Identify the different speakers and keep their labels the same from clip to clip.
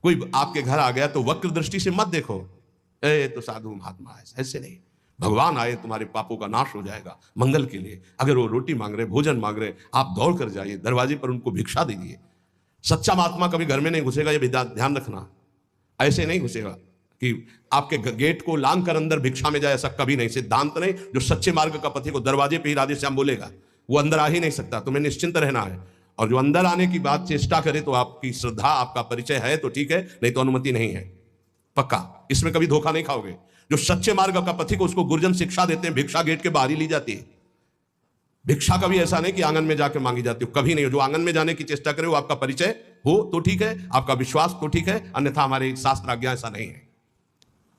Speaker 1: कोई आपके घर आ गया तो वक्र दृष्टि से मत देखो, ए तो साधु महात्मा है, ऐसे नहीं। भगवान आए, तुम्हारे पापों का नाश हो जाएगा मंगल के लिए। अगर वो रोटी मांग रहे, भोजन मांग रहे, आप दौड़ कर जाइए, दरवाजे पर उनको भिक्षा दीजिए। सच्चा महात्मा कभी घर में नहीं घुसेगा, ये भी ध्यान रखना। ऐसे नहीं घुसेगा कि आपके गेट को लांग कर अंदर भिक्षा में जाए, ऐसा कभी नहीं, सिद्धांत नहीं। जो सच्चे मार्ग का पथी को दरवाजे पे ही राधे श्याम बोलेगा, वो अंदर आ ही नहीं सकता। तुम्हें निश्चिंत रहना है। और जो अंदर आने की बात चेष्टा करे तो आपकी श्रद्धा, आपका परिचय है तो ठीक है, नहीं तो अनुमति नहीं है, पक्का। इसमें कभी धोखा नहीं खाओगे। जो सच्चे मार्ग का पथिक, उसको गुरुजन शिक्षा देते हैं, भिक्षा गेट के बाहर ही ली जाती है। भिक्षा कभी ऐसा नहीं कि आंगन में जाके मांगी जाती हो, कभी नहीं। जो आंगन में जाने की चेष्टा करे वो आपका परिचय हो तो ठीक है, आपका विश्वास तो ठीक है, अन्यथा हमारे शास्त्र आज्ञा ऐसा नहीं है।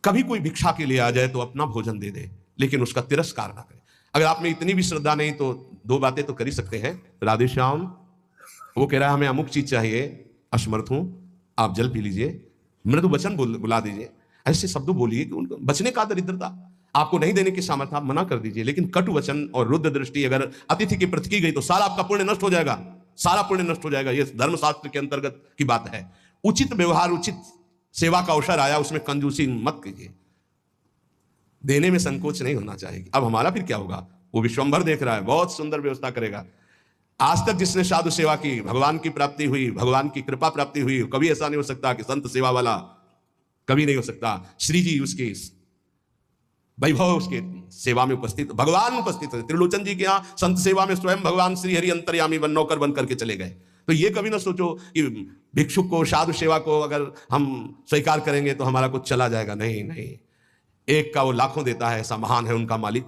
Speaker 1: कभी कोई भिक्षा के लिए आ जाए तो अपना भोजन दे दे, लेकिन उसका तिरस्कार ना करे। अगर आप में इतनी भी श्रद्धा नहीं तो दो बातें तो कर ही सकते हैं। राधे श्याम, वो कह रहा है हमें अमुक चीज चाहिए, असमर्थ हूं, आप जल पी लीजिए, मृदु वचन बुला दीजिए। ऐसे शब्द बोलिए कि उनको बचने का दरिद्रता, आपको नहीं देने की सामर्थ्य, आप मना कर दीजिए। लेकिन कटु वचन और रुद्र दृष्टि अगर अतिथि की प्रति की गई तो सारा आपका पुण्य नष्ट हो जाएगा, सारा पुण्य नष्ट हो जाएगा। ये धर्मशास्त्र के अंतर्गत की बात है। उचित व्यवहार, उचित सेवा का अवसर आया, उसमें कंजूसी मत कीजिए, देने में संकोच नहीं होना चाहिए। अब हमारा फिर क्या होगा? वो विश्वंभर देख रहा है, बहुत सुंदर व्यवस्था करेगा। आज तक जिसने साधु सेवा की, भगवान की प्राप्ति हुई, भगवान की कृपा प्राप्ति हुई, कभी ऐसा नहीं हो सकता कि संत सेवा वाला कभी नहीं हो सकता। श्री जी उसके वैभव, उसके सेवा में उपस्थित, भगवान उपस्थित है। त्रिलोचन जी के यहाँ संत सेवा में स्वयं भगवान श्री हरि अंतर्यामी बन नौकर बन करके चले गए। तो ये कभी ना सोचो कि भिक्षुक को, साधु सेवा को अगर हम स्वीकार करेंगे तो हमारा कुछ चला जाएगा। नहीं नहीं, एक का वो लाखों देता है, ऐसा महान है उनका मालिक।